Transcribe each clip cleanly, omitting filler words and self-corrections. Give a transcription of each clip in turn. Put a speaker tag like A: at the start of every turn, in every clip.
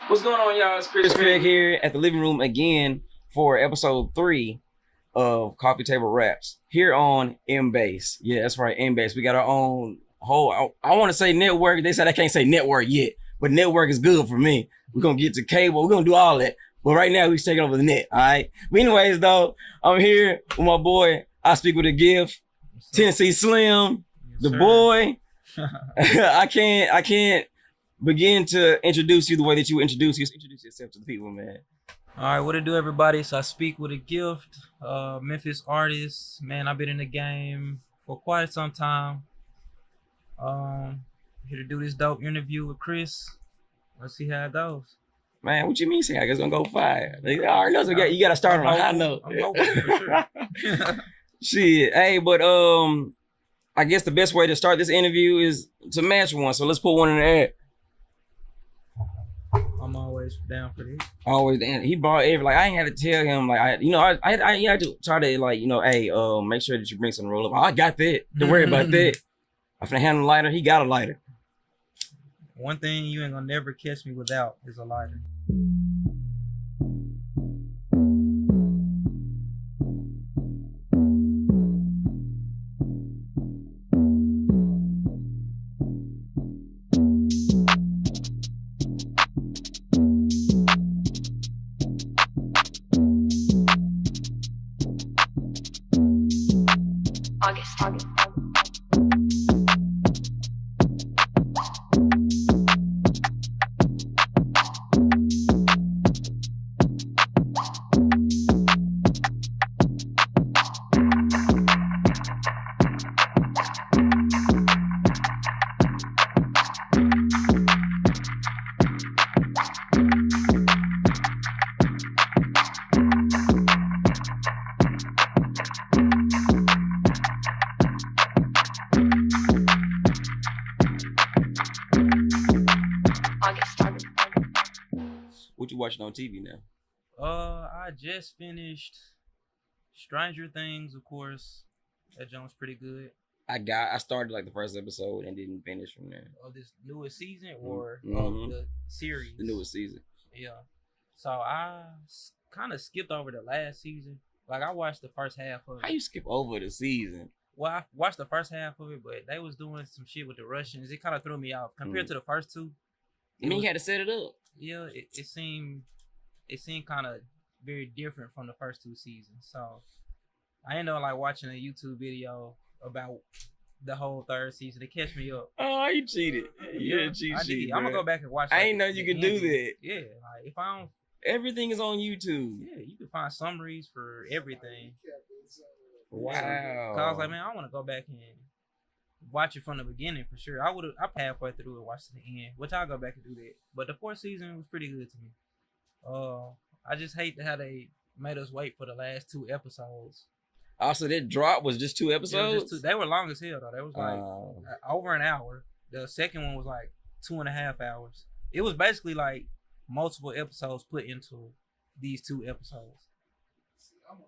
A: What's going on, y'all? It's Chris Craig here at the living room again for episode 3 of Coffee Table Raps here on MBASE. Yeah, that's right, MBASE. We got our own whole, I want to say network. They said I can't say network yet, but network is good for me. We're going to get to cable. We're going to do all that. But right now, we're taking over the net, all right? But anyways, though, I'm here with my boy, Ispeakwithagift, Tennessee Slim, the boy. I can't begin to introduce you the way that you introduce yourself to the people, man.
B: All right, what it do, everybody? So I speak with a gift, Memphis artist. Man, I've been in the game for quite some time. Here to do this dope interview with Chris. Let's see how it goes.
A: Man, what you mean? Say I guess gonna go fire. Like, I already know, so you gotta start on a high note.
B: I'm hoping for sure.
A: Shit, hey, but I guess the best way to start this interview is to match one. So let's put one in the air.
B: I'm always down for this.
A: Always, and he brought every, like, I ain't had to tell him, like, I had to try to, like, hey, make sure that you bring some roll up. I got that. Don't worry about that. I'm finna hand him a lighter. He got a lighter.
B: One thing you ain't gonna never catch me without is a lighter. August.
A: What you watching on TV now?
B: I just finished Stranger Things, of course. That joint's pretty good.
A: I started like the first episode and didn't finish from there.
B: Of this newest season or
A: Mm-hmm.
B: the series?
A: The newest season.
B: Yeah. So I kind of skipped over the last season. Like I watched the first half of it.
A: How you skip over the season?
B: Well, I watched the first half of it, but they was doing some shit with the Russians. It kind of threw me off compared to the first two.
A: You had to set it up.
B: Yeah, it seemed kind of very different from the first two seasons. So I ended up like watching a YouTube video about the whole third season to catch me up.
A: Oh, you cheated. Yeah, cheat sheet.
B: I'm gonna go back and watch.
A: I ain't know you could do that.
B: Yeah, like if I don't.
A: Everything is on YouTube.
B: Yeah, you can find summaries for everything.
A: Wow.
B: Cause I was like, man, I want to go back and watch it from the beginning for sure. I halfway through and watched to the end, which I'll go back and do that. But the fourth season was pretty good to me. I just hate how they made us wait for the last 2 episodes.
A: Also, that drop was just 2 episodes?
B: They were long as hell, though. They was like over an hour. The second one was like 2.5 hours. It was basically like multiple episodes put into these 2 episodes.
C: See, I'm a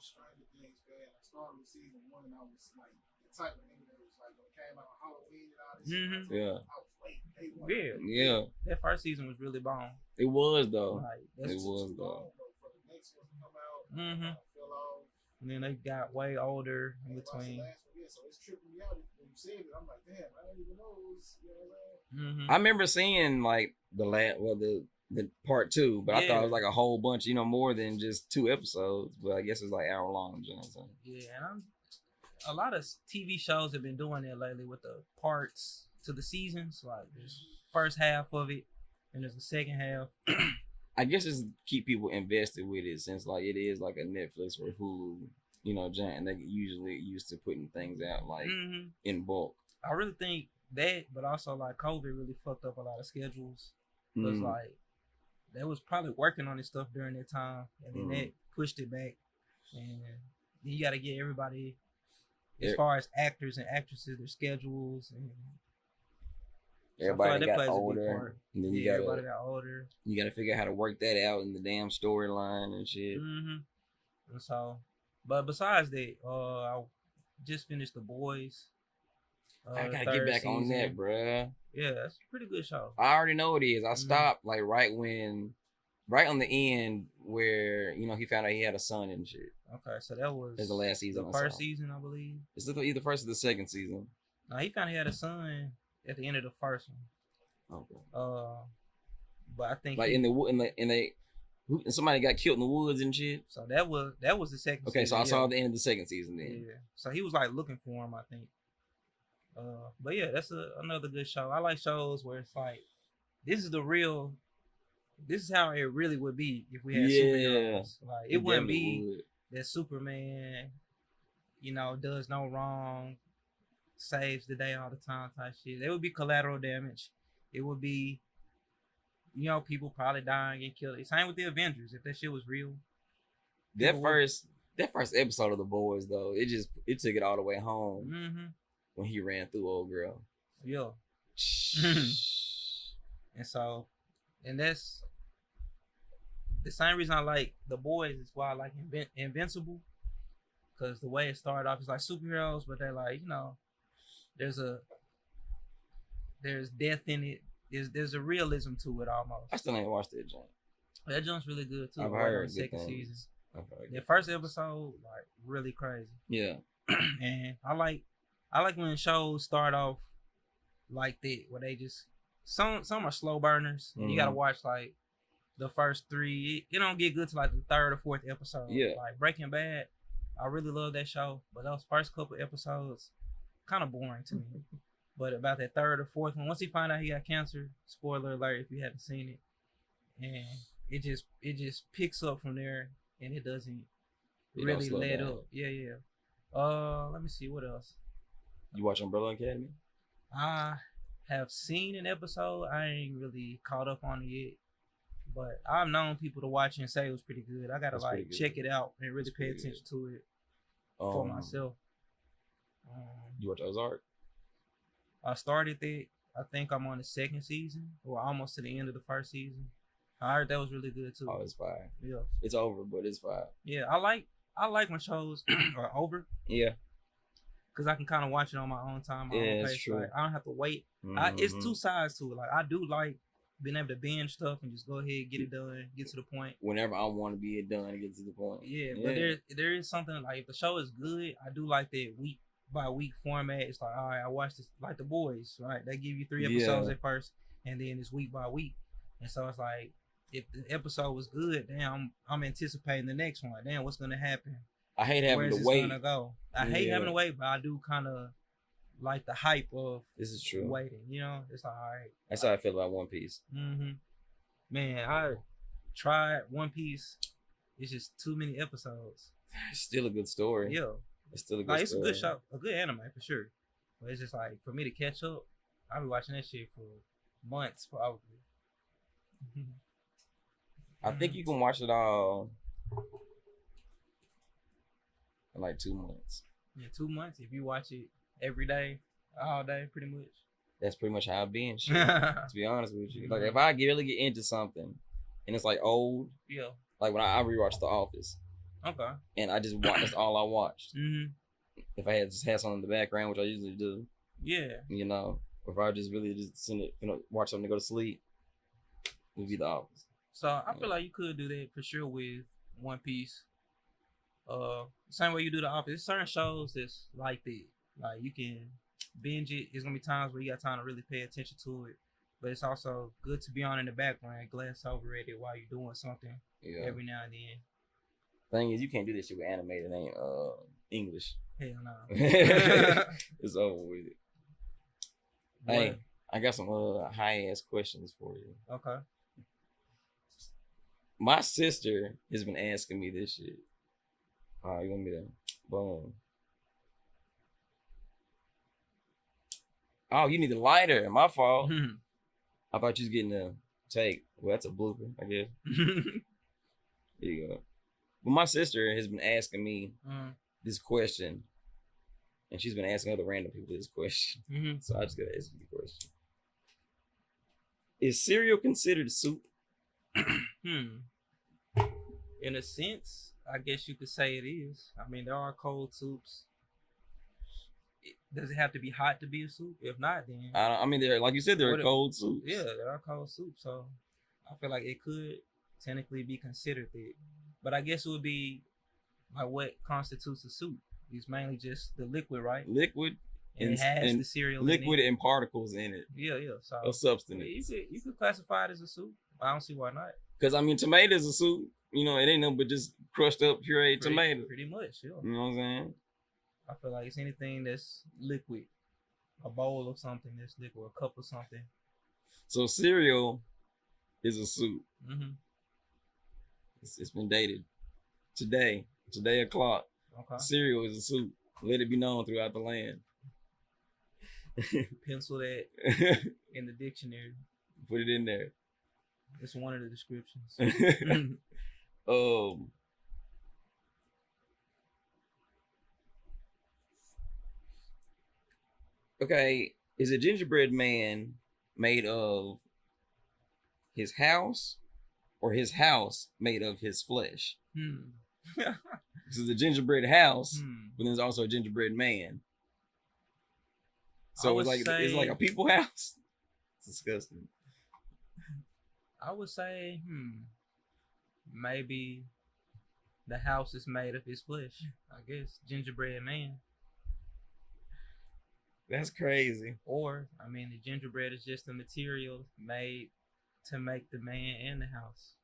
C: Stranger Things fan. I started with season 1 and I was like the type of nigga that was like when it came out on Halloween and all this shit.
A: Yeah.
C: I was waiting. 8-1.
B: Yeah.
A: Yeah,
B: That first season was really bomb.
A: it was though.
B: Like
A: It
B: that's
A: was
C: Too
A: though.
C: long, though, for the next one to come out.
B: Mhm.
C: Fell off.
B: And then they got way older in
C: And watched the
B: between.
C: last one, yeah, so it's tripping me out when you said it. I'm like, damn, I didn't even know it was, you know what I'm saying?
B: Mhm.
A: I remember seeing like the part 2, but I thought it was
B: Yeah.
A: like a whole bunch, more than just 2 episodes. But I guess it's like hour long. You know what I'm saying?
B: Yeah, and a lot of TV shows have been doing that lately with the parts to the seasons. Like there's first half of it, and there's the second half.
A: I guess it's keep people invested with it since like it is like a Netflix or Hulu, giant. And they usually used to putting things out like
B: Mhm.
A: in bulk.
B: I really think that, but also like COVID really fucked up a lot of schedules. Because like they was probably working on this stuff during that time, and then that pushed it back. And then you got to get everybody, as far as actors and actresses, their schedules, and
A: Everybody
B: that
A: got older, and then
B: everybody got older.
A: You gotta figure out how to work that out in the damn storyline and shit.
B: And so, but besides that, I just finished The Boys.
A: I gotta get back on that, bruh.
B: Yeah, that's a pretty good show.
A: I already know it is. I stopped like right on the end where he found out he had a son and shit.
B: Okay, so that was
A: the last season.
B: The first season, I believe.
A: It's either the first or the second season.
B: No, he found he had a son at the end of the first one.
A: Okay.
B: But I think
A: like somebody got killed in the woods and shit.
B: So that was the second.
A: Okay,
B: season,
A: so I saw the end of the second season then.
B: Yeah. So he was like looking for him, I think. But yeah, that's another good show. I like shows where it's like, this is how it really would be if we had superheroes. Like it wouldn't be that Superman, does no wrong, saves the day all the time type shit. It would be collateral damage. It would be, people probably dying and killed. Same with the Avengers. If that shit was real.
A: That first episode of The Boys though, it took it all the way home. When he ran through old girl.
B: Yeah. And that's the same reason I like The Boys is why I like Invincible. Because the way it started off is like superheroes, but they're like, there's death in it. There's a realism to it almost.
A: I still ain't watched that joint.
B: That joint's really good too.
A: I've heard
B: the second season.
A: The
B: first episode, like really crazy.
A: Yeah.
B: And I like when shows start off like that, where they just some are slow burners. And you gotta watch like the first 3. It don't get good to like the 3rd or 4th episode.
A: Yeah.
B: Like Breaking Bad, I really love that show, but those first couple episodes kind of boring to me. But about that 3rd or 4th one, once he find out he got cancer, spoiler alert if you haven't seen it, and it just picks up from there, and it doesn't really let up. Yeah. Let me see what else.
A: You watch Umbrella Academy?
B: I have seen an episode. I ain't really caught up on it yet, but I've known people to watch it and say it was pretty good. I gotta check it out and really pay attention to it for myself.
A: You watch Ozark?
B: I started that. I think I'm on the 2nd season, or almost to the end of the 1st season. I heard that was really good too.
A: Oh, it's fire.
B: Yeah,
A: it's over, but it's fire.
B: Yeah, I like when shows are over.
A: Yeah.
B: Cause I can kind of watch it on my own time, my own pace.
A: True.
B: Like, I don't have to wait. It's 2 sides to it. Like I do like being able to binge stuff and just go ahead, get it done, get to the point.
A: Whenever I want to be it done and get to the point.
B: Yeah, but there is something like if the show is good, I do like that week by week format. It's like, all right, I watched this like The Boys, right? They give you 3 episodes at first, and then it's week by week. And so it's like, if the episode was good, damn, I'm anticipating the next one. Like, damn, what's gonna happen?
A: I hate having to wait.
B: Gonna go? I hate having to wait, but I do kind of like the hype of
A: this is true
B: waiting. It's like, all right.
A: That's how I feel about One Piece.
B: Man, I tried One Piece. It's just too many episodes.
A: It's still a good story.
B: Yeah,
A: it's still a good story.
B: It's a good show, a good anime for sure. But it's just like for me to catch up, I'll be watching that shit for months probably.
A: I think you can watch it all in like 2 months.
B: Yeah, 2 months if you watch it every day, all day, pretty much.
A: That's pretty much how I've been. To be honest with you, like if I really get into something, and it's like old, like when I rewatched The Office, and I just watched. That's all I watched. If I had something in the background, which I usually do, or Or if I just really just send it, watch something to go to sleep, it would be The Office.
B: So I feel like you could do that for sure with One Piece. Same way you do The Office. There's certain shows that's like that. Like you can binge it. There's gonna be times where you got time to really pay attention to it. But it's also good to be on in the background, glance over at it while you're doing something every now and then.
A: Thing is, you can't do this shit with animated ain't English.
B: Hell no.
A: It's over with it. Hey, I got some high ass questions for you.
B: Okay.
A: My sister has been asking me this shit. You want me to boom? Oh, you need a lighter. My fault. I thought you was getting a take. Well, that's a blooper, I guess. There you go. But my sister has been asking me this question, and she's been asking other random people this question. So I just gotta ask you the question: is cereal considered soup?
B: In a sense, I guess you could say it is. I mean, there are cold soups. Does it have to be hot to be a soup? If not, then
A: I mean, there, like you said, there are cold soups.
B: Yeah, there are cold soups. So I feel like it could technically be considered that. But I guess it would be like what constitutes a soup. It's mainly just the liquid, right?
A: Liquid.
B: And it has the cereal
A: liquid
B: in it.
A: and particles in it.
B: Yeah. So
A: a substance.
B: You could classify it as a soup. I don't see why not.
A: Because I mean, tomatoes a soup. You know, it ain't no but just crushed up pureed tomato.
B: Pretty much, yeah.
A: You know what I'm saying?
B: I feel like it's anything that's liquid. A bowl of something that's liquid, a cup of something.
A: So cereal is a soup. It's been dated. Today o'clock.
B: Okay.
A: Cereal is a soup. Let it be known throughout the land.
B: Pencil that in the dictionary.
A: Put it in there.
B: It's one of the descriptions.
A: Okay, is a gingerbread man made of his house or his house made of his flesh? This is a gingerbread house, but there's also a gingerbread man. So it's like a people house. It's disgusting.
B: I would say, maybe the house is made of his flesh. I guess gingerbread man.
A: That's crazy.
B: Or, I mean, the gingerbread is just a material made to make the man in the house.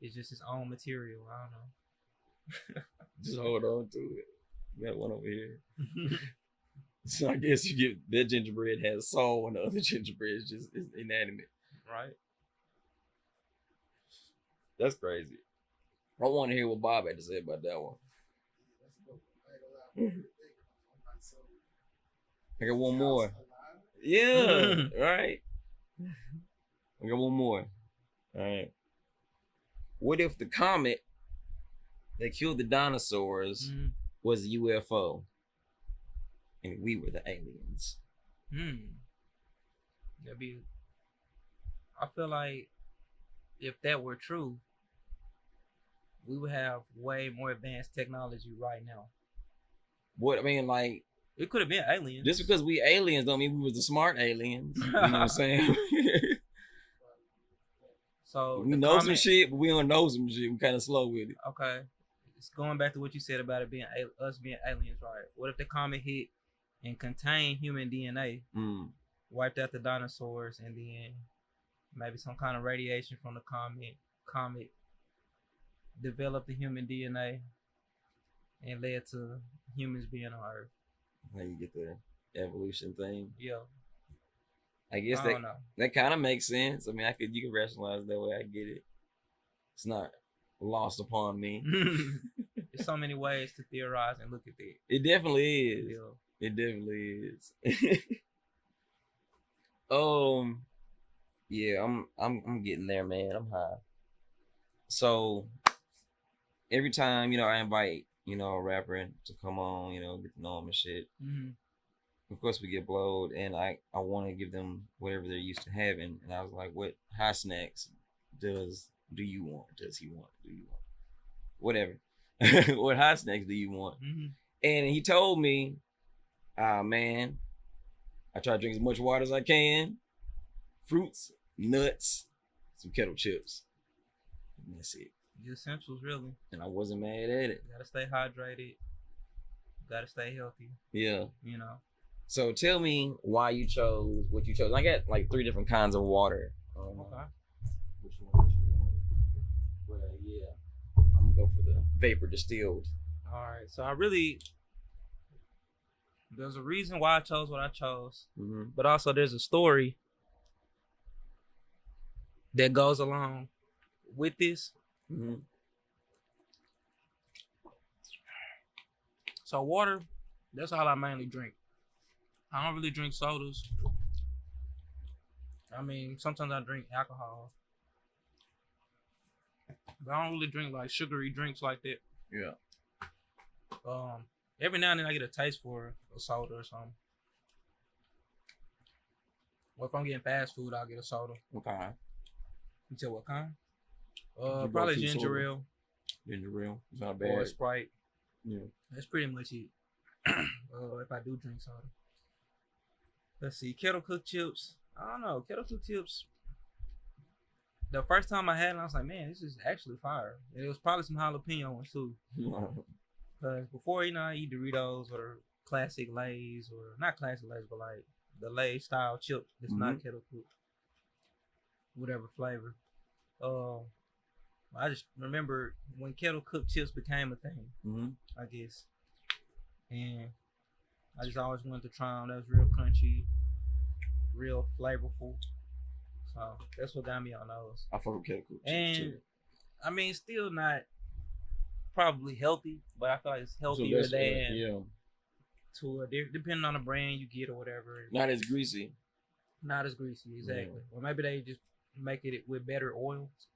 B: It's just his own material. I don't know.
A: Just hold on to it. We got one over here. So I guess you get that gingerbread has soul and the other gingerbread is just inanimate.
B: Right.
A: That's crazy. I want to hear what Bob had to say about that one. I got one more. Yeah, right. I got one more. All right. What if the comet that killed the dinosaurs was a UFO and we were the aliens?
B: That'd be. I feel like if that were true, we would have way more advanced technology right now.
A: What I mean, like.
B: It could have been aliens.
A: Just because we aliens don't mean we was the smart aliens. You know what I'm saying?
B: So
A: we know some shit, but we don't know some shit. We kind of slow with it.
B: Okay. It's going back to what you said about it being us being aliens, right? What if the comet hit and contained human DNA, wiped out the dinosaurs, and then maybe some kind of radiation from the comet developed the human DNA and led to humans being on Earth?
A: How you get the evolution thing?
B: Yeah.
A: I guess that kind of makes sense. I mean, you can rationalize that way. I get it. It's not lost upon me.
B: There's so many ways to theorize and look at that.
A: It definitely is.
B: Yeah.
A: It definitely is. Yeah, I'm getting there, man. I'm high. So every time, I invite, a rapper to come on, get to know him and shit. Of course, we get blowed, and I want to give them whatever they're used to having. And I was like, what high snacks do you want? Does he want? Do you want? Whatever. What high snacks do you want? And he told me, man, I try to drink as much water as I can, fruits, nuts, some kettle chips. And that's it.
B: The essentials, really.
A: And I wasn't mad at it.
B: You gotta stay hydrated. Gotta stay healthy.
A: Yeah.
B: You know.
A: So tell me why you chose what you chose. I got like 3 different kinds of water.
B: Okay.
A: Which one? But yeah, I'm gonna go for the vapor distilled.
B: All right. So there's a reason why I chose what I chose, but also there's a story that goes along with this. So water, that's all I mainly drink. I don't really drink sodas. I mean, sometimes I drink alcohol, but I don't really drink like sugary drinks like that.
A: Yeah.
B: Every now and then I get a taste for a soda or something. Or if I'm getting fast food, I'll get a soda.
A: What kind?
B: You tell what kind?
A: You
B: Probably
A: go to
B: ginger
A: soda.
B: ale
A: Ginger ale. It's not
B: or
A: bad.
B: Sprite.
A: Yeah.
B: That's pretty much it. If I do drink soda. Let's see, kettle cooked chips. I don't know, kettle cooked chips. The first time I had it, I was like, man, this is actually fire. And it was probably some jalapeno ones too. Because before, I eat Doritos or classic Lay's, or not classic Lay's, but like the Lay's style chip that's not kettle cooked. Whatever flavor. I just remember when kettle cooked chips became a thing, I guess. And I just always wanted to try them. That was real crunchy, real flavorful. So that's what got me on those.
A: I fuck with kettle cooked chips
B: And
A: too.
B: I mean, still not probably healthy, but I feel like it's healthier than to depending on the brand you get or whatever.
A: Not as greasy.
B: Not as greasy, exactly. Or maybe they just make it with better oils,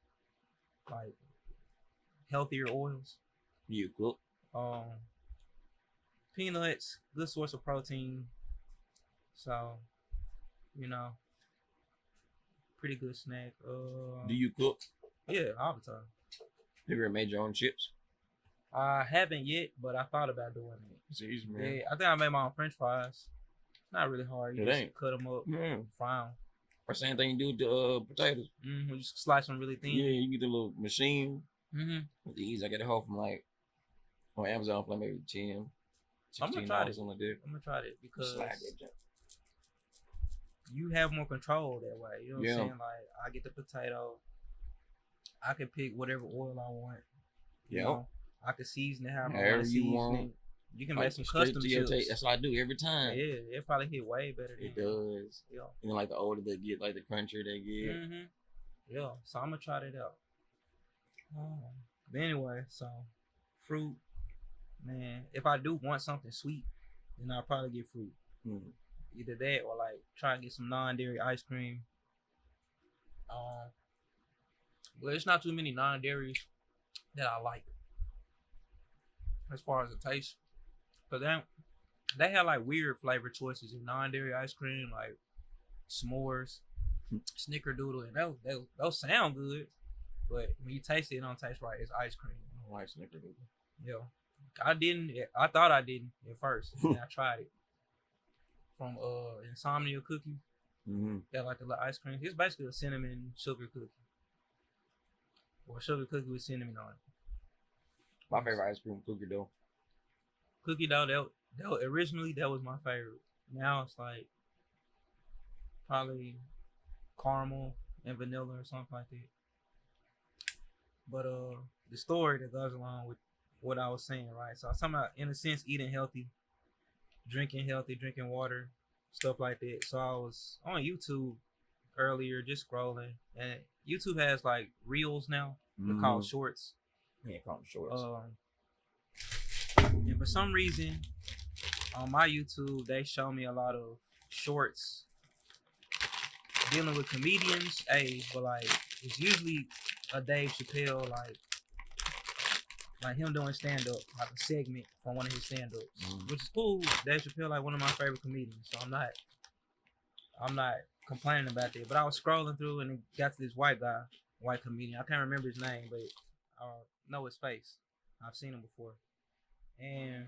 B: like healthier oils.
A: You cook.
B: Peanuts, good source of protein. So, pretty good snack.
A: Do you cook?
B: Yeah, all the time.
A: Have you ever made your own chips?
B: I haven't yet, but I thought about doing it.
A: It's easy, man.
B: Yeah, I think I made my own French fries. Not really hard. You just cut them up, fry them.
A: Or same thing you do with the potatoes.
B: You just slice them really thin.
A: Yeah, you get the little machine.
B: With
A: the ease. I got it home from like on Amazon for like maybe 10.
B: I'm gonna try it.
A: Something like that.
B: I'm gonna try it because
A: Slide that junk.
B: you have more control that way. You know what I'm saying? Like I get the potato. I can pick whatever oil I want. You know, I can season it however I want to season it. You can make some custom chips.
A: That's what I do every time.
B: Yeah, it probably hit way better than
A: it does.
B: Yeah.
A: And then like the older they get, like the crunchier they get.
B: Yeah. So I'm gonna try that out. But anyway, so fruit, man. If I do want something sweet, then I'll probably get fruit. Either that or like try and get some non-dairy ice cream. Well, there's not too many non-dairies that I like as far as the taste. But they have like weird flavor choices in non-dairy ice cream, like s'mores, snickerdoodle, and those sound good. But when you taste it, it don't taste right. It's ice cream.
A: I don't like snickerdoodle.
B: Yeah. I thought I didn't at first. And I tried it. From Insomnia Cookie. Got like the little ice cream. It's basically a cinnamon sugar cookie. Or sugar cookie with cinnamon on it.
A: My favorite ice cream cookie dough.
B: Cookie dough, originally that was my favorite. Now it's like probably caramel and vanilla or something like that. But the story that goes along with what I was saying, right? So I was talking about, in a sense, eating healthy, drinking water, stuff like that. So I was on YouTube earlier, just scrolling, and YouTube has like reels now. They're called shorts.
A: Yeah, call them shorts.
B: And for some reason, on my YouTube, they show me a lot of shorts dealing with comedians. But like it's usually a Dave Chappelle, like him doing stand up, like a segment from one of his stand ups, which is cool. Dave Chappelle, like one of my favorite comedians, so I'm not complaining about that. But I was scrolling through and it got to this white comedian. I can't remember his name, but I know his face. I've seen him before. And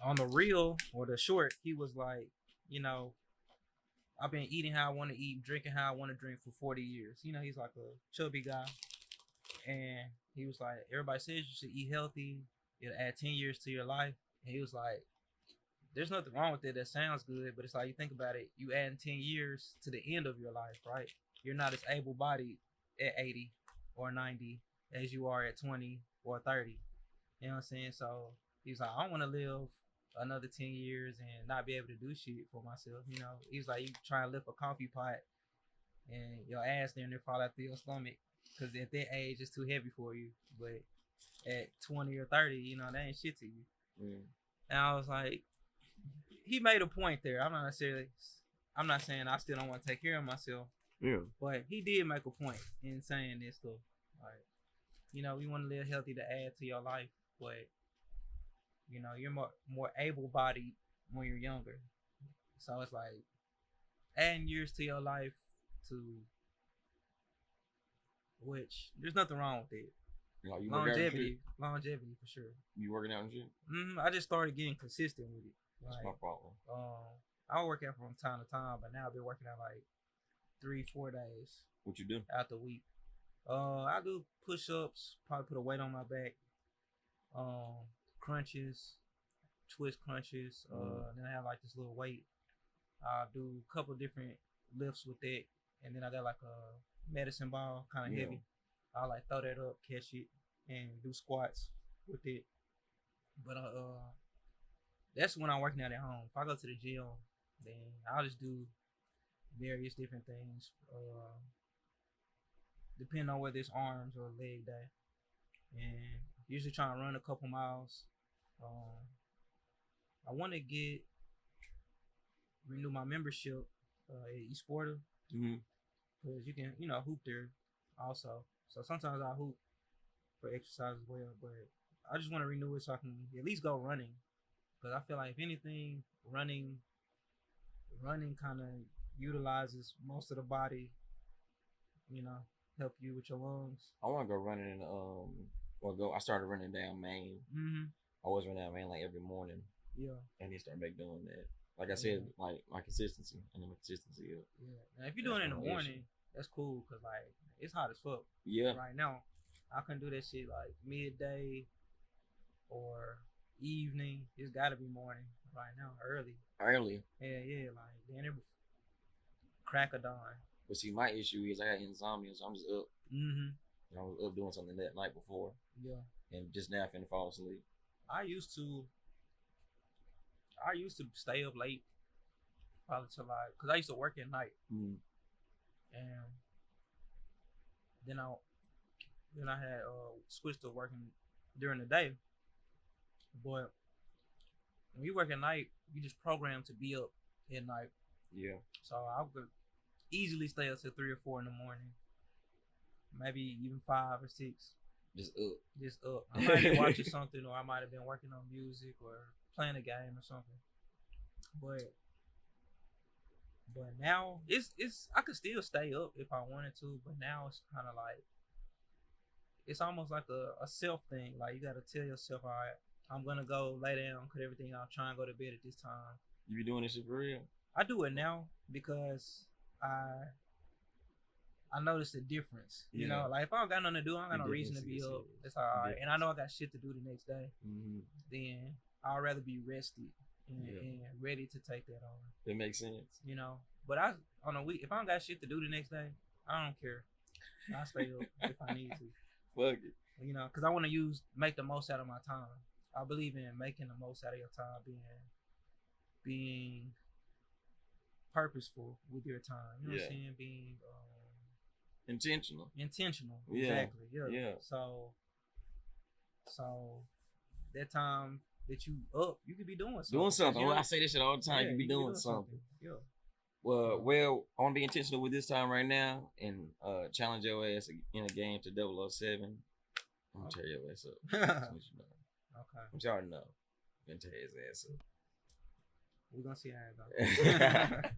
B: on the reel or the short, he was like you know, I've been eating how I want to eat, drinking how I want to drink for 40 years. You know, he's like a chubby guy. And he was like, everybody says you should eat healthy. It'll add 10 years to your life. And he was like, there's nothing wrong with it. That sounds good. But it's like, you think about it, you adding 10 years to the end of your life, right? You're not as able-bodied at 80 or 90 as you are at 20 or 30. You know what I'm saying? So he's like, I don't want to live another 10 years and not be able to do shit for myself. You know, he's like, you try and lift a coffee pot and your ass down there fall out through your stomach because at that age it's too heavy for you. But at 20 or 30, you know, that ain't shit to you.
A: Mm.
B: And I was like, he made a point there. I'm not saying I still don't want to take care of myself.
A: Yeah.
B: But he did make a point in saying this stuff. Like, you know, you want to live healthy to add to your life, but you know, you're more able-bodied when you're younger. So it's like adding years to your life, to which there's nothing wrong with it.
A: Like you
B: Longevity for sure.
A: You working out and shit?
B: I just started getting consistent with it.
A: That's
B: Like,
A: my problem.
B: I work out from time to time, but now I've been working out like 3-4 days
A: What you do?
B: out the week. I do push-ups, probably put a weight on my back. Crunches, twist crunches. Then I have like this little weight. I do a couple different lifts with it, and then I got like a medicine ball, kind of heavy. I like throw that up, catch it, and do squats with it. But that's when I'm working out at home. If I go to the gym, then I'll just do various different things, depending on whether it's arms or leg day. And usually trying to run a couple miles. I want to renew my membership at Esporta, because you can, hoop there also. So sometimes I hoop for exercise as well, but I just want to renew it so I can at least go running, because I feel like if anything, running kind of utilizes most of the body, help you with your lungs.
A: I want to go running in I started running down Main. I always run down Main like every morning.
B: Yeah.
A: And then start back doing that. Like I said, like my consistency. I know my consistency up.
B: Yeah. Now if you're doing it in the morning, that's cool, because like it's hot as fuck.
A: Yeah.
B: Right now, I can do that shit like midday or evening. It's got to be morning right now, early. Yeah, like then it crack of dawn.
A: But see, my issue is I got insomnia, so I'm just up. I was up doing something that night before.
B: Yeah.
A: And just now finna fall asleep.
B: I used to stay up late, probably till like, cause I used to work at night, and then I had switched to working during the day. But when you work at night, you just programmed to be up at night.
A: Yeah.
B: So I could easily stay up till 3 or 4 in the morning, maybe even 5 or 6. Just up. I might be watching something, or I might have been working on music or playing a game or something. But now it's I could still stay up if I wanted to, but now it's kind of like it's almost like a self thing. Like you gotta tell yourself, all right, I'm gonna go lay down, cut everything out, try and go to bed at this time.
A: You be doing this shit for real?
B: I do it now because I noticed the difference.
A: Yeah.
B: You know, like if I don't got nothing to do, I don't got no reason to be up. It's all right. And I know I got shit to do the next day. Then I'd rather be rested and ready to take that on.
A: That makes sense.
B: You know, but on a week, if I don't got shit to do the next day, I don't care. I stay up if I need to.
A: Fuck it.
B: You know, because I want to make the most out of my time. I believe in making the most out of your time, being purposeful with your time. You know what I'm saying? Being
A: intentional.
B: Exactly. Yeah. So that time that you up, you could be doing something.
A: I say this shit all the time. You could be doing something.
B: Yeah.
A: Well, I want to be intentional with this time right now and challenge your ass in a game to 007. I'm gonna tear your ass up. That's what you know.
B: Okay.
A: I'm sure I know. I'm gonna tear his ass up.
B: We're gonna see how it goes.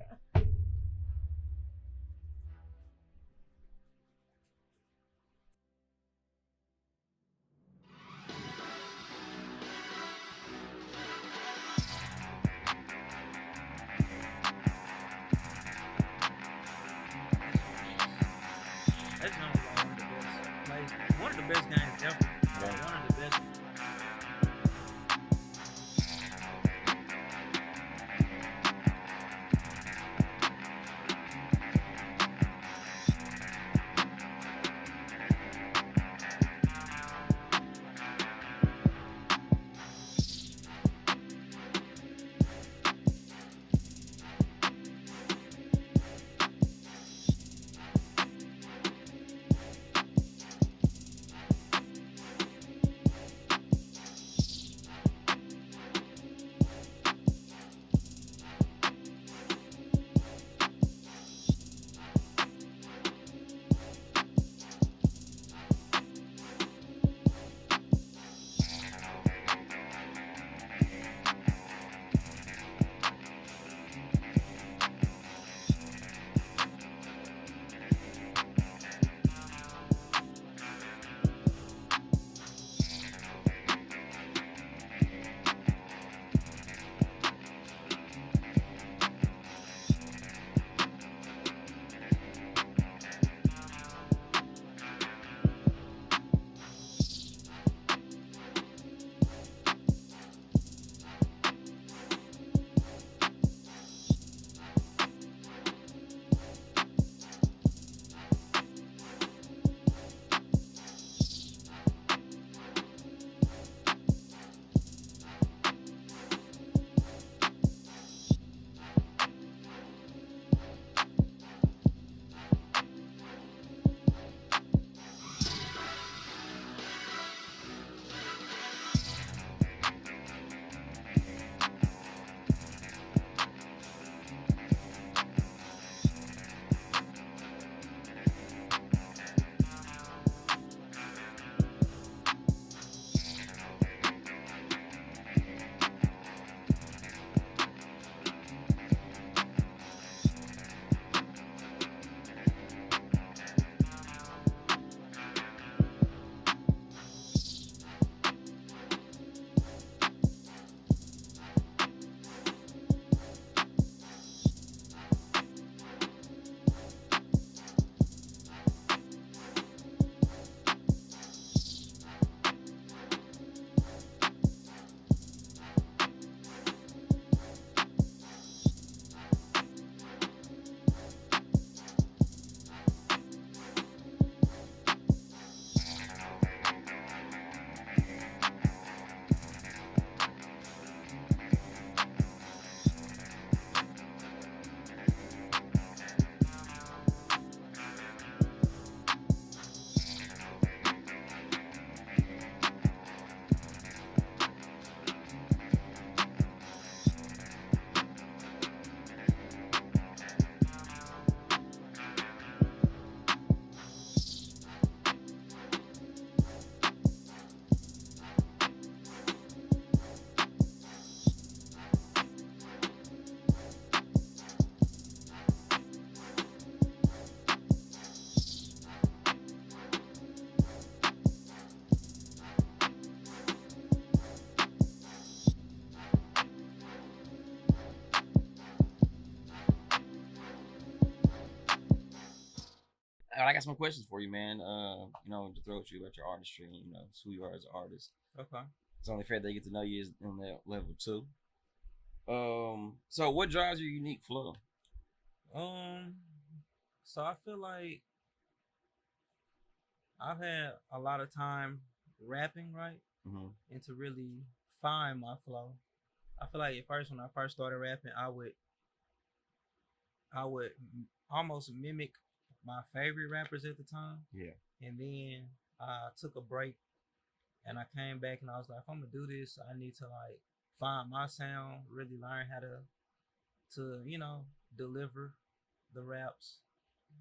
B: best games ever.
A: Right.
B: One of the best.
A: I got some questions for you, man. To throw at you about your artistry and who you are as an artist.
B: Okay.
A: It's only fair they get to know you on that level too. So what drives your unique flow?
B: So I feel like I've had a lot of time rapping, right?
A: Mm-hmm.
B: And to really find my flow. I feel like at first when I first started rapping, I would almost mimic my favorite rappers at the time.
A: Yeah.
B: And then I took a break and I came back and I was like, if I'm gonna do this, I need to like find my sound, really learn how to deliver the raps.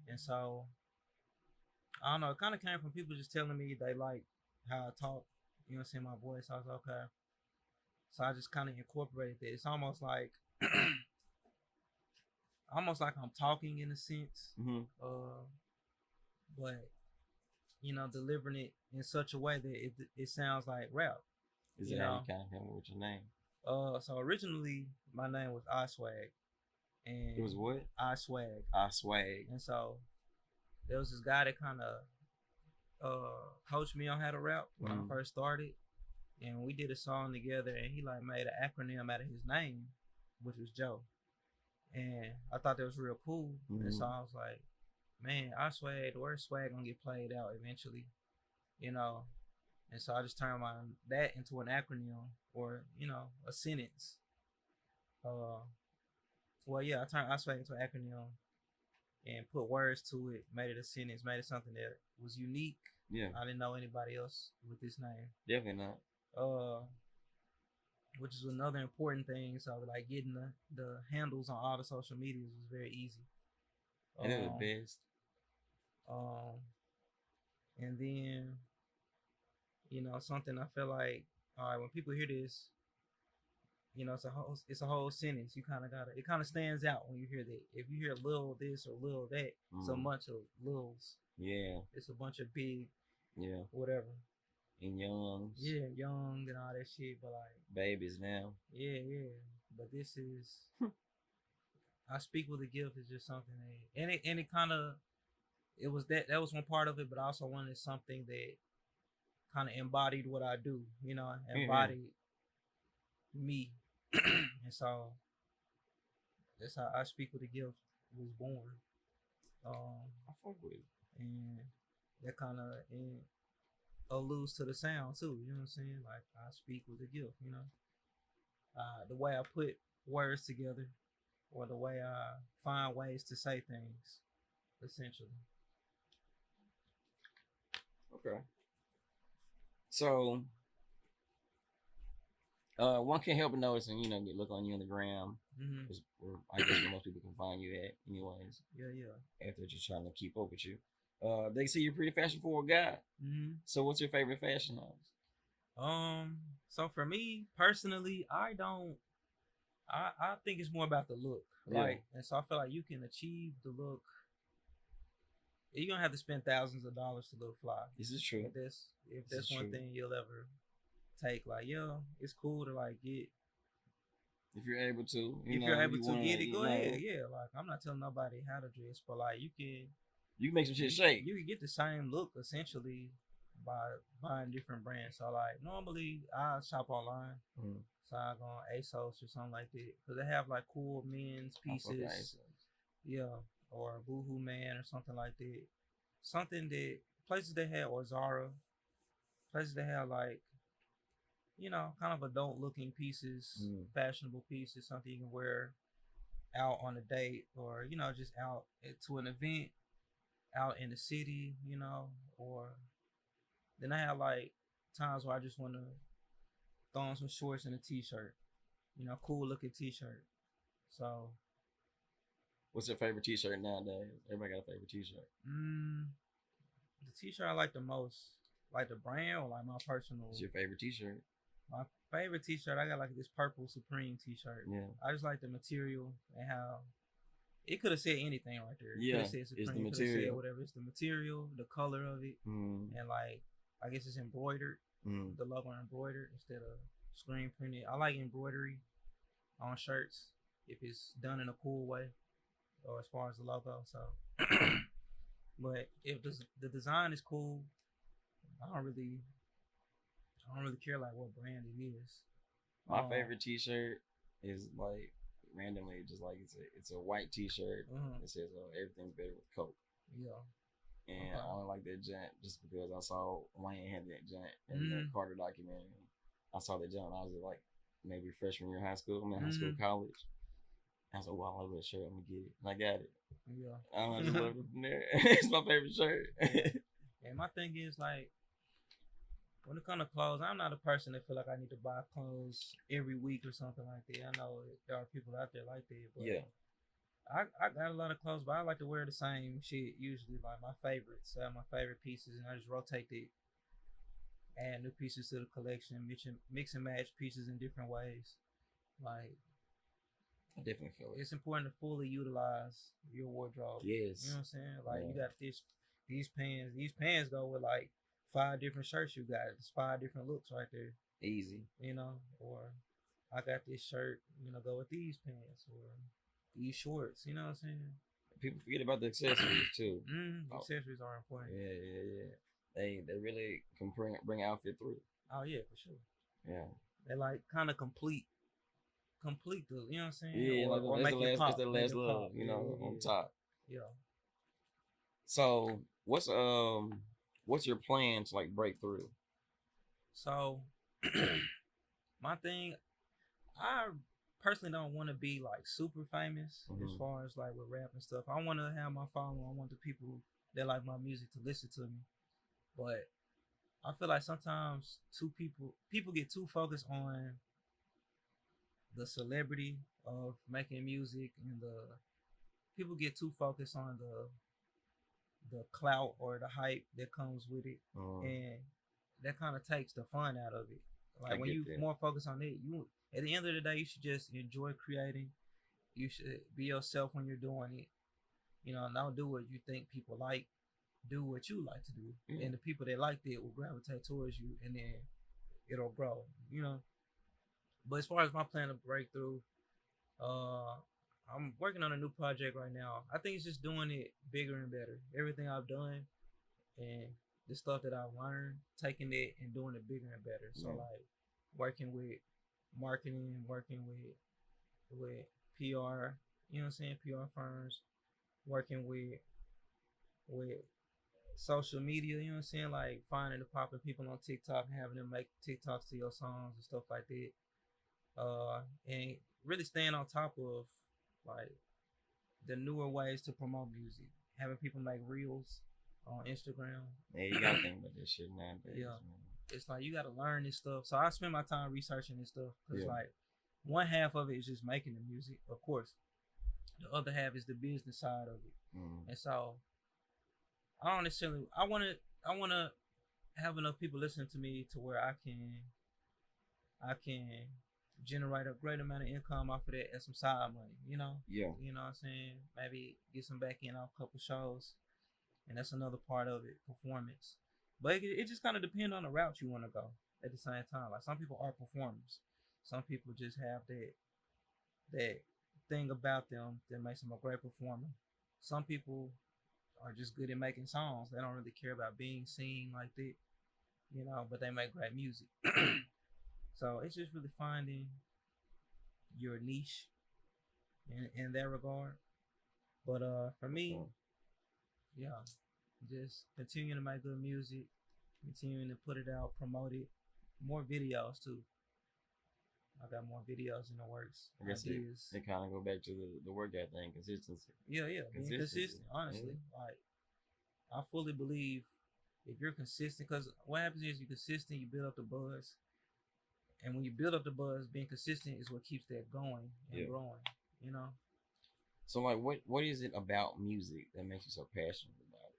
B: And so I don't know, it kind of came from people just telling me they like how I talk, my voice. I was like, okay. So I just kind of incorporated that. It's almost like I'm talking in a sense,
A: Mm-hmm.
B: but delivering it in such a way that it sounds like rap.
A: Is that how you kind of came up with your name?
B: So originally my name was Iswag, and
A: It was what?
B: Iswag.
A: I swag.
B: And so there was this guy that kind of coached me on how to rap when
A: Mhm.
B: I first started, and we did a song together, and he like made an acronym out of his name, which was Joe, and I thought that was real cool, and so
A: Mhm.
B: I was like, man, our swag, the word swag gonna get played out eventually, you know, and so I just turned that into an acronym or a sentence. Uh, well, yeah, I turned I swag into an acronym and put words to it, made it a sentence, made it something that was unique.
A: Yeah,
B: I didn't know anybody else with this name.
A: definitely not.
B: Uh, which is another important thing. So like getting the handles on all the social medias was very easy.
A: And they're the
B: Um,
A: best.
B: um, and then something I feel like, all right, when people hear this, it's a whole sentence. You kind of gotta, it kind of stands out when you hear that. If you hear little this or little that, it's a
A: Mm.
B: bunch of littles.
A: Yeah,
B: It's a bunch of big
A: yeah.
B: whatever.
A: And youngs,
B: Yeah, young and all that shit. But like,
A: babies now.
B: yeah. But this is, I speak with a gift is just something that, and it kind of, it was that was one part of it, but I also wanted something that kind of embodied what I do.
A: Yeah.
B: Embodied me, and so that's how I speak with a gift was born.
A: I fuck with it.
B: And that kind of alludes to the sound too. You know what I'm saying? Like I speak with a gift. The way I put words together, or the way I find ways to say things, essentially.
A: Okay. So, one can't help but notice and get look on you on the gram.
B: Mm-hmm.
A: Where I guess where most people can find you at, anyways.
B: Yeah.
A: If they're just trying to keep up with you, they see you're a pretty fashion forward guy.
B: Mm-hmm.
A: So, what's your favorite fashion house?
B: So for me personally, I think it's more about the look, right?
A: Yeah.
B: And so I feel like you can achieve the look. You don't have to spend thousands of dollars to look fly.
A: This is true.
B: If
A: This
B: that's
A: is
B: one
A: true.
B: thing you'll ever take, like, yeah, it's cool to like get.
A: If you're able to,
B: If you're able
A: you
B: to
A: wanna,
B: get it, go ahead. Yeah, like I'm not telling nobody how to dress, but like you can
A: make some shit shake.
B: you can get the same look essentially by buying different brands. So like normally I shop online.
A: Mm.
B: So I go on ASOS or something like that because they have like cool men's
A: I fuck with
B: pieces.
A: ASOS.
B: Yeah, or Boohoo Man or something like that. Something that places they have, or Zara, places they have like kind of adult looking pieces,
A: Mm.
B: fashionable pieces, something you can wear out on a date, or just out to an event, out in the city, or then I have like times where I just want to throw on some shorts and a t-shirt, cool looking t-shirt. So,
A: What's your favorite T-shirt nowadays? Everybody got a favorite T-shirt.
B: the t-shirt I like the most, like the brand or like my personal.
A: What's your favorite T-shirt?
B: My favorite t-shirt, I got like this purple Supreme t-shirt.
A: Yeah.
B: I just like the material and how it could have said anything right there. It
A: Yeah,
B: could have said Supreme,
A: it's the
B: could have said
A: material.
B: whatever. It's the material, the color of it, and like I guess it's embroidered. The logo embroidered instead of screen printed. I like embroidery on shirts if it's done in a cool way, or as far as the logo. So, but if the design is cool, I don't really care like what brand it is.
A: My favorite T-shirt is like randomly just like it's a white T-shirt. It says everything better with Coke.
B: Yeah.
A: And I only like that junk just because I saw Wayne had that junk in the Carter documentary. I saw that junk. I was like maybe freshman year of high school. High school, college. I was like, "Oh, I love that shirt. I'm gonna get it." And I got it.
B: Yeah.
A: I just love it from there. It's my favorite shirt.
B: And my thing is like, when it comes to clothes, I'm not a person that feel like I need to buy clothes every week or something like that. I know there are people out there like that, but
A: yeah,
B: I got a lot of clothes, but I like to wear the same shit usually, like my favorites, my favorite pieces, and I just rotate it, add new pieces to the collection, mix and match pieces in different ways. Like,
A: I definitely feel it.
B: it's important to fully utilize your wardrobe.
A: Yes.
B: You know what I'm saying? Like, you got these pants. These pants go with like 5 different shirts you got. It's 5 different looks right there.
A: Easy.
B: Or I got this shirt, go with these pants or these shorts. You know what I'm saying?
A: People forget about the accessories too.
B: Accessories are important.
A: Yeah. They really can bring outfit through.
B: Oh yeah, for sure.
A: Yeah.
B: They like kind of complete the, you know what I'm saying,
A: Yeah, like
B: or
A: it's the
B: make it
A: last, it's
B: pop,
A: the
B: make
A: last
B: it pop.
A: love,
B: Yeah,
A: on
B: yeah,
A: top.
B: yeah.
A: So what's your plan to like break through?
B: So my thing, I personally don't want to be like super famous as
A: Mm-hmm.
B: far as like with rap and stuff. I want to have my following. I want the people that like my music to listen to me. But I feel like sometimes people get too focused on the celebrity of making music, and the people get too focused on the clout or the hype that comes with it, and that kind of takes the fun out of it.
A: I
B: Like when
A: get
B: you
A: that.
B: more focus on it, you at the end of the day you should just enjoy creating. You should be yourself when you're doing it. Don't do what you think people like. Do what you like to do,
A: Yeah.
B: and the people that like it will gravitate towards you, and then it'll grow. But as far as my plan of breakthrough, uh, I'm working on a new project right now. I think it's just doing it bigger and better. Everything I've done and the stuff that I've learned, taking it and doing it bigger and better. So
A: Yeah.
B: like working with marketing, working with PR, you know what I'm saying, PR firms, working with social media, you know what I'm saying, like finding the popular people on TikTok and having them make TikToks to your songs and stuff like that. And really staying on top of like the newer ways to promote music, having people make reels on Instagram.
A: Yeah, you gotta think about this shit nowadays,
B: Yeah,
A: man.
B: it's like you got to learn this stuff. So I spend my time researching this stuff because
A: Yeah.
B: like one half of it is just making the music, of course. The other half is the business side of it, and so I don't necessarily. I want to have enough people listening to me to where I can generate a great amount of income off of that as some side money.
A: Yeah.
B: You know what I'm saying? Maybe get some back in off a couple shows, and that's another part of it, performance. But it just kind of depends on the route you want to go. At the same time, like some people are performers, some people just have that thing about them that makes them a great performer. Some people are just good at making songs. They don't really care about being seen like that, but they make great music. So it's just really finding your niche in that regard. But for me, yeah, just continuing to make good music, continuing to put it out, promote it, more videos too. I got more videos in the works.
A: I guess
B: Ideas.
A: it kind of go back to the workout thing, consistency.
B: Yeah, being consistent. Honestly, like I fully believe if you're consistent, because what happens is you're consistent, you build up the buzz, and when you build up the buzz, being consistent is what keeps that going and growing. You know.
A: So like, what is it about music that makes you so passionate about it?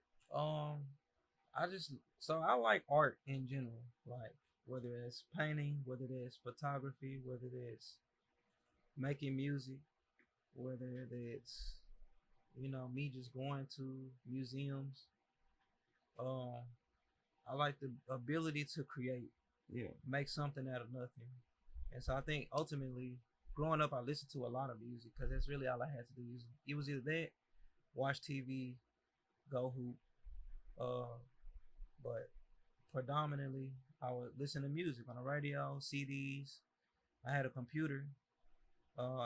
B: I like art in general, like whether it's painting, whether it's photography, whether it's making music, whether it's me just going to museums. Um, I like the ability to create, make something out of nothing, and so I think ultimately, growing up, I listened to a lot of music because that's really all I had to do. It was either that, watch TV, go hoop, uh, but predominantly I would listen to music on the radio, CDs. I had a computer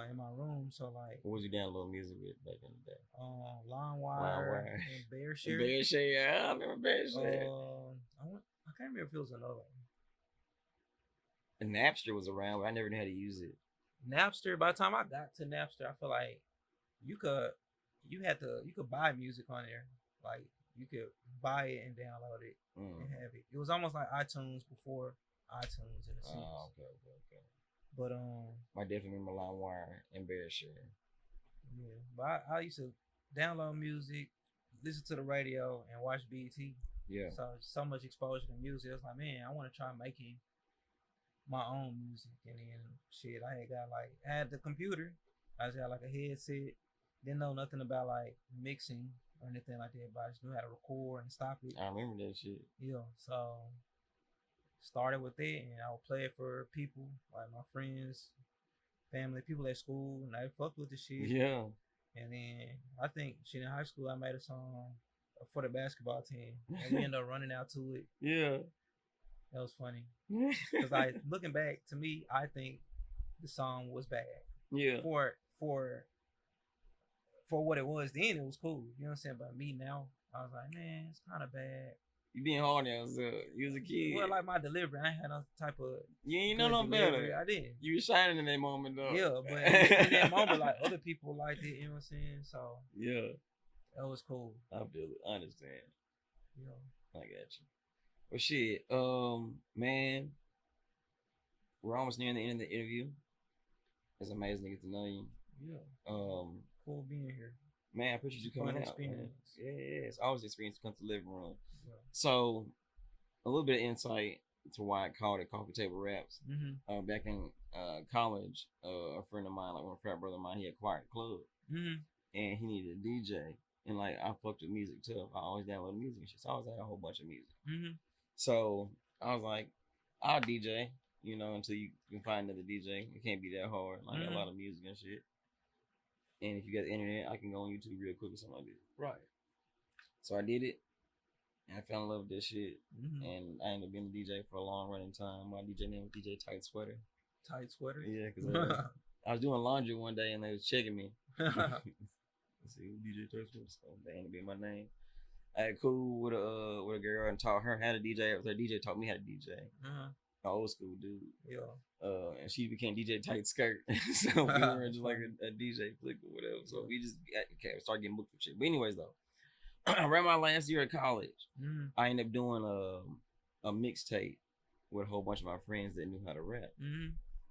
B: in my room, so like
A: What was you download music with back in the day?
B: LimeWire and BearShare.
A: BearShare, yeah, I remember BearShare.
B: I can't remember if it was another one.
A: And Napster was around, but I never knew how to use it.
B: Napster. By the time I got to Napster, I feel like you could buy music on there. Like you could buy it and download it and have it. It was almost like iTunes before iTunes in a sense.
A: Oh, okay.
B: But
A: I definitely remember LimeWire and BearShare.
B: Yeah, but I used to download music, listen to the radio, and watch BET.
A: Yeah.
B: So much exposure to music. I was like, man, I want to try making my own music. And then shit, I had the computer. I just had like a headset. Didn't know nothing about like mixing or anything like that, but I just knew how to record and stop it.
A: I remember that shit.
B: Yeah, so started with it, and I would play it for people like my friends, family, people at school, and they fucked with the shit.
A: Yeah.
B: And then I think shit in high school, I made a song for the basketball team, and we ended up running out to it.
A: Yeah.
B: That was funny. Because like looking back, to me, I think the song was bad.
A: Yeah.
B: For what it was then, it was cool. You know what I'm saying? But me now, I was like, man, it's kind of bad.
A: You being hard now, so you was a kid.
B: Well, like my delivery, I had no type of.
A: You ain't know no
B: delivery.
A: better.
B: I didn't.
A: You was shining in that moment, though.
B: Yeah, but in that moment, like other people liked it. You know what I'm saying? So
A: yeah,
B: that was cool.
A: I feel it. I understand.
B: Yeah,
A: I got you. Well, shit, man, we're almost nearing the end of the interview. It's amazing to get to know you.
B: Yeah. Cool being here.
A: Man, I appreciate you coming out.
B: Experience.
A: Man. Yeah, it's always an experience to come to the living room.
B: Yeah.
A: So, a little bit of insight to why I called it Coffee Table Raps.
B: Mm-hmm.
A: Back in college, a friend of mine, like one frat brother of mine, he acquired a club, and he needed a DJ. And like I fucked with music too. I always downloaded music and shit. So I always had a whole bunch of music. So I was like, I'll DJ, you know, until you can find another DJ. It can't be that hard. Like I got a lot of music and shit. And if you got the internet, I can go on YouTube real quick or something like that.
B: Right.
A: So I did it. And I fell in love with this shit. And I ended up being a DJ for a long running time. My DJ name was DJ Tight Sweater.
B: Tight Sweater?
A: Yeah, because I was doing laundry one day and they was checking me. Let's see, DJ Tight Sweater. So that ended up being my name. I had cool with a girl and taught her how to DJ. Her DJ taught me how to DJ. An old school dude.
B: Yeah.
A: And she became DJ Tight Skirt. So we were just like a DJ flick or whatever. So we just started getting booked for shit. But anyways though, around my last year of college, I ended up doing a mixtape with a whole bunch of my friends that knew how to rap.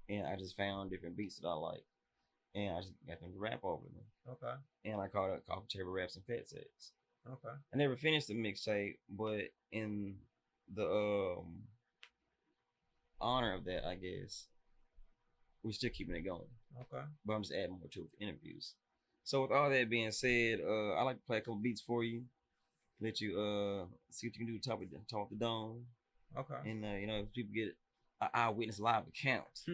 A: And I just found different beats that I like. And I just got them to rap over them.
B: Okay.
A: And I called it Coffee Table Raps and Fat Sex.
B: Okay.
A: I never finished the mixtape, but in the honor of that, I guess, we're still keeping it going. Okay. But I'm just adding more to it with interviews. So with all that being said, I like to play a couple beats for you. Let you see what you can do top of the dome. Okay. And you know, if people get an eyewitness live account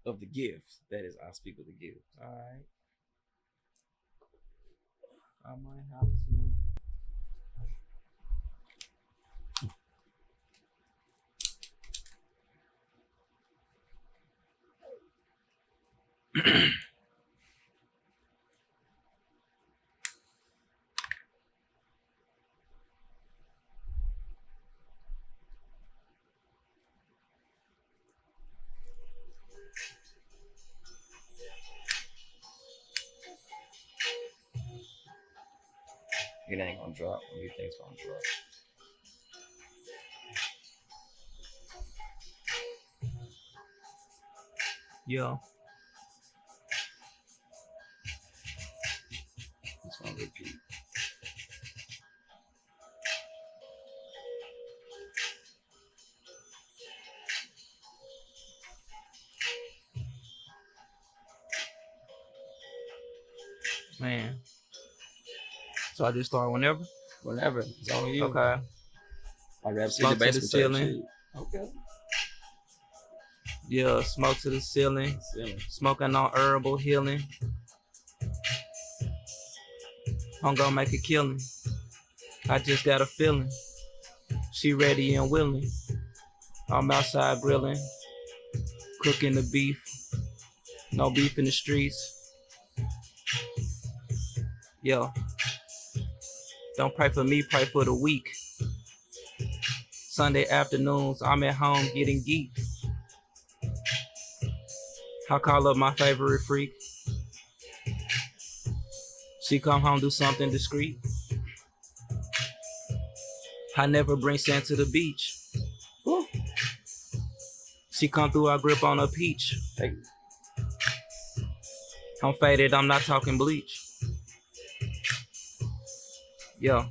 A: of the gift. That is, I speak with the gift.
B: All right. I might have to.
A: It ain't gonna drop. You think it's gonna drop?
B: Yeah.
A: It's gonna repeat.
B: Man. So I just start whenever?
A: Whenever. It's on you.
B: Okay.
A: I rap
B: smoke to the ceiling.
A: Okay.
B: Yeah, smoke to the ceiling. Smoking on herbal healing. I'm gonna make a killing. I just got a feeling. She ready and willing. I'm outside grilling. Cooking the beef. No beef in the streets. Yo. Don't pray for me, pray for the weak. Sunday afternoons, I'm at home getting geeked. I call up my favorite freak. She come home, do something discreet. I never bring sand to the beach. Woo. She come through, I grip on a peach. Hey. I'm faded, I'm not talking bleach. Yo.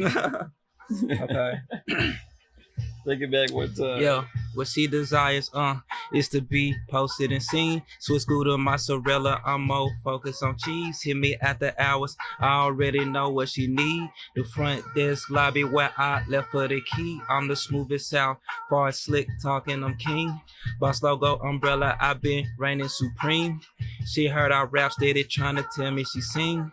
B: Okay.
A: Take it back what time.
B: Yo, what she desires, is to be posted and seen. Swiss scooter, mozzarella, I'm more focused on cheese. Hit me after hours, I already know what she need. The front desk lobby where I left her the key. I'm the smoothest out, far as slick talking, I'm king. Boss logo, umbrella, I been reigning supreme. She heard I rap steady, trying to tell me she sing.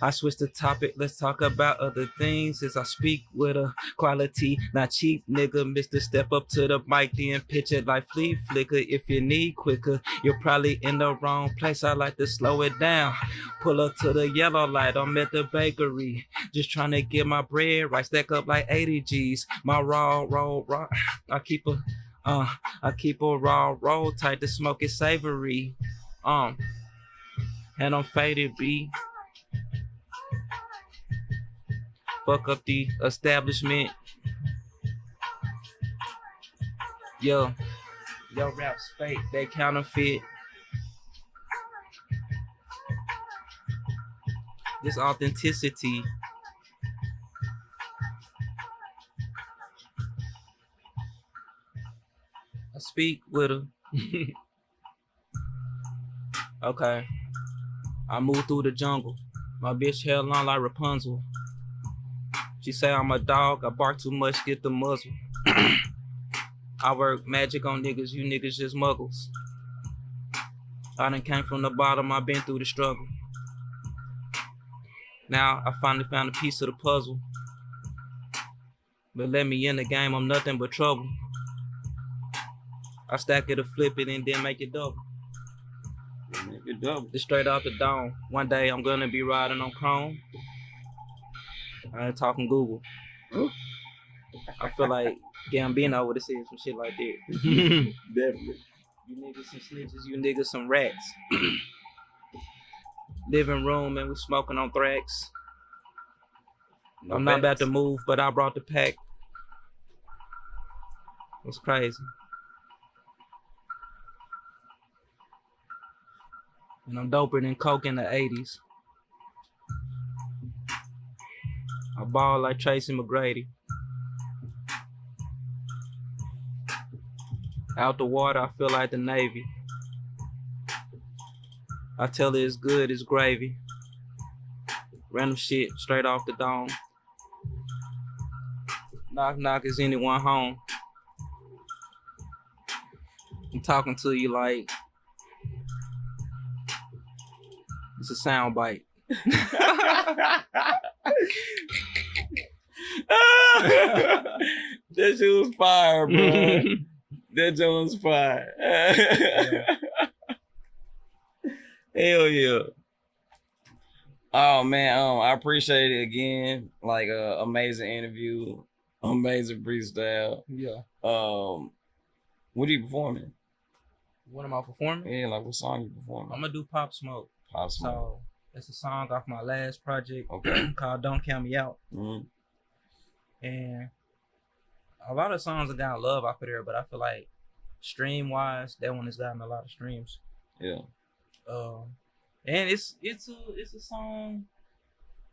B: I switched the topic, let's talk about other things. As I speak with a quality, not cheap, nigga. Mr. Step up to the mic, then pitch it like flea flicker. If you need quicker, you're probably in the wrong place. I like to slow it down. Pull up to the yellow light, I'm at the bakery. Just trying to get my bread right, stack up like 80 G's. My raw, I keep a raw roll tight to smoke it savory. And I'm faded, B. Fuck up the establishment. Yo rap's fake, they counterfeit. This authenticity. I speak with her. Okay. I move through the jungle. My bitch held on like Rapunzel. She say I'm a dog, I bark too much, get the muzzle. I work magic on niggas, you niggas just muggles. I done came from the bottom, I been through the struggle. Now I finally found a piece of the puzzle. But let me in the game, I'm nothing but trouble. I stack it or flip it and then make it double.
A: Make it double.
B: Just straight out the dome. One day I'm gonna be riding on Chrome. I ain't talking Google.
A: Ooh.
B: I feel like Gambino would have said some shit like that.
A: Definitely.
B: You niggas some snitches, you niggas some rats. Living room and we smoking on Thrax.
A: No
B: I'm not about
A: facts.
B: to move, but I brought the pack. It's crazy. And I'm doper than Coke in the 80s. I ball like Tracy McGrady. Out the water, I feel like the Navy. I tell her it's good, it's gravy. Random shit, straight off the dome. Knock, knock, is anyone home? I'm talking to you like it's a sound bite.
A: That shit was fire, bro. That shit was fire. Hell yeah. Oh man, I appreciate it again. Like amazing interview, amazing freestyle.
B: Yeah.
A: What are you performing?
B: What am I performing?
A: Yeah, like what song you performing?
B: I'm gonna do Pop Smoke.
A: Pop Smoke.
B: So it's a song off my last project
A: Okay.
B: called Don't Count Me Out.
A: Mm-hmm.
B: And a lot of songs have gotten love off of there, but I feel like stream wise, that one has gotten a lot of streams.
A: Yeah.
B: And it's a song.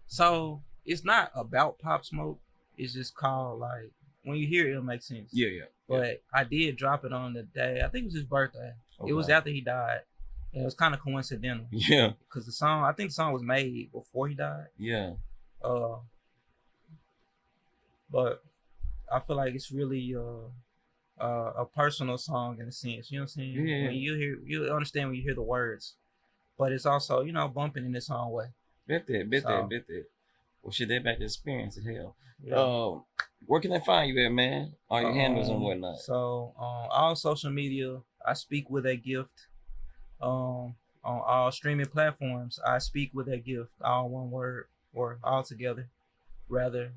B: So it's not about Pop Smoke. It's just called, like, when you hear it, it'll make sense.
A: Yeah, yeah.
B: But I did drop it on the day, I think it was his birthday.
A: Okay.
B: It was after he died. And it was kind of coincidental.
A: Yeah.
B: Because I think the song was made before he died.
A: Yeah.
B: But I feel like it's really a personal song in a sense. You know what I'm saying?
A: Yeah.
B: When you understand when you hear the words. But it's also, bumping in its own way.
A: Bet that. Well, shit, they back to experience it, hell.
B: Yeah.
A: Where can they find you at, man? All your handles and whatnot.
B: So on all social media, I speak with a gift. On all streaming platforms, I speak with a gift. All one word or all together. Rather,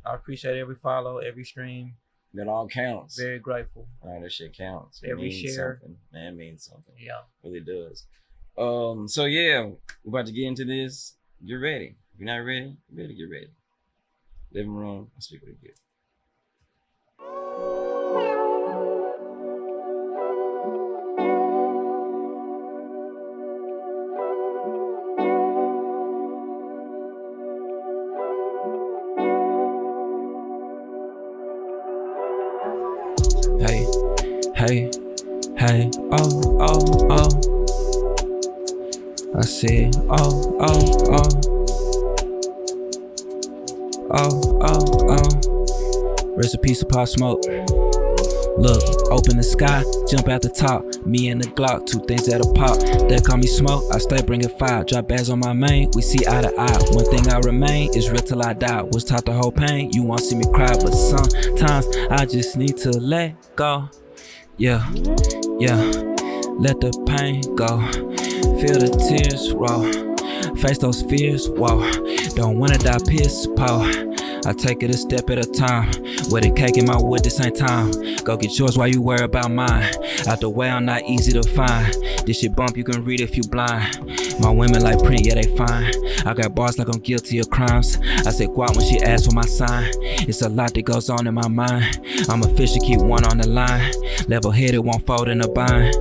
B: I appreciate every follow, every stream.
A: That all counts.
B: Very grateful.
A: All right, that shit counts.
B: Every
A: means
B: share.
A: Something. Man, it means something.
B: Yeah.
A: It really does. So yeah, we're about to get into this. Get ready. If you're not ready, you better get ready. Living room, I speak with a gift.
D: said, oh, oh, oh. Oh, oh, oh. Rest in peace of Pop Smoke. Look, open the sky, jump out the top. Me and the Glock, two things that'll pop. They call me smoke, I stay bringing fire. Drop bags on my main, we see eye to eye. One thing I remain is real till I die. Was taught to hold pain, you won't see me cry. But sometimes I just need to let go. Yeah, yeah, let the pain go. Feel the tears roll. Face those fears, whoa. Don't wanna die piss poor. I take it a step at a time. With a cake in my wood, this ain't time. Go get yours while you worry about mine. Out the way, I'm not easy to find. This shit bump, you can read if you blind. My women like print, yeah, they fine. I got bars like I'm guilty of crimes. I said guap when she asked for my sign. It's a lot that goes on in my mind. I'm a fish to keep one on the line. Level headed, won't fold in a bind.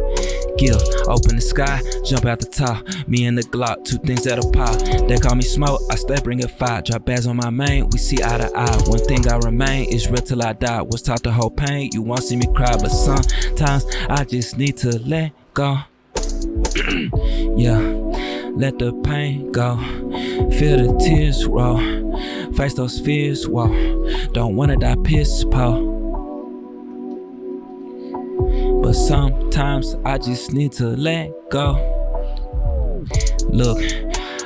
D: Gift, open the sky, jump out the top. Me and the Glock, two things that'll pop. They call me smoke, I stay bringing fire. Drop bags on my main, we see eye to eye. One thing I remain is real till I die. Was taught to hold pain, you won't see me cry. But sometimes I just need to let go. Yeah, let the pain go. Feel the tears roll. Face those fears, whoa. Don't wanna die piss poor. But sometimes I just need to let go. Look,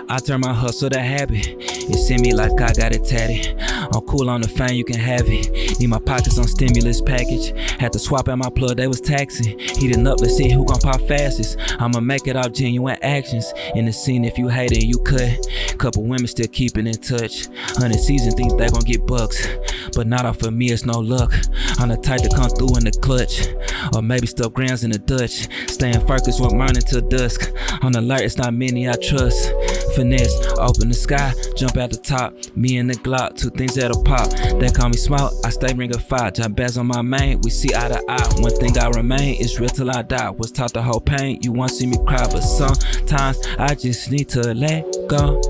D: I turn my hustle to habit. It send me like I got it tatted. I'm cool on the fame, you can have it. Need my pockets on stimulus package. Had to swap out my plug, they was taxing. Heating up, let's see who gon' pop fastest. I'ma make it off genuine actions. In the scene, if you hate it, you could. Couple women still keeping in touch. 100 season think they gon' get bucks. But not off of me, it's no luck. I'm the type to come through in the clutch. Or maybe stuff grams in the Dutch. Staying focused with mine until dusk. On alert, it's not many I trust. Finesse, open the sky, jump out the top. Me and the Glock, two things that'll pop. They call me smoke, I stay ring a fire. Drop bags on my main, we see eye to eye. One thing I remain is real till I die. Was taught to hold pain, you won't see me cry. But sometimes I just need to let go.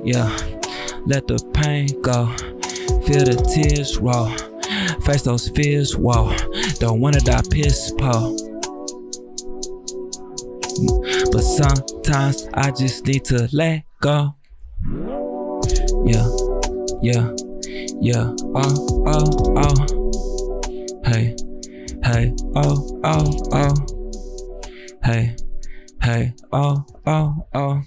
D: Yeah, let the pain go. Feel the tears roll. Face those fears, whoa. Don't wanna die piss poor. But sometimes I just need to let go. Yeah, yeah, yeah, oh, oh, oh. Hey, hey, oh, oh, oh. Hey, hey, oh, oh, oh.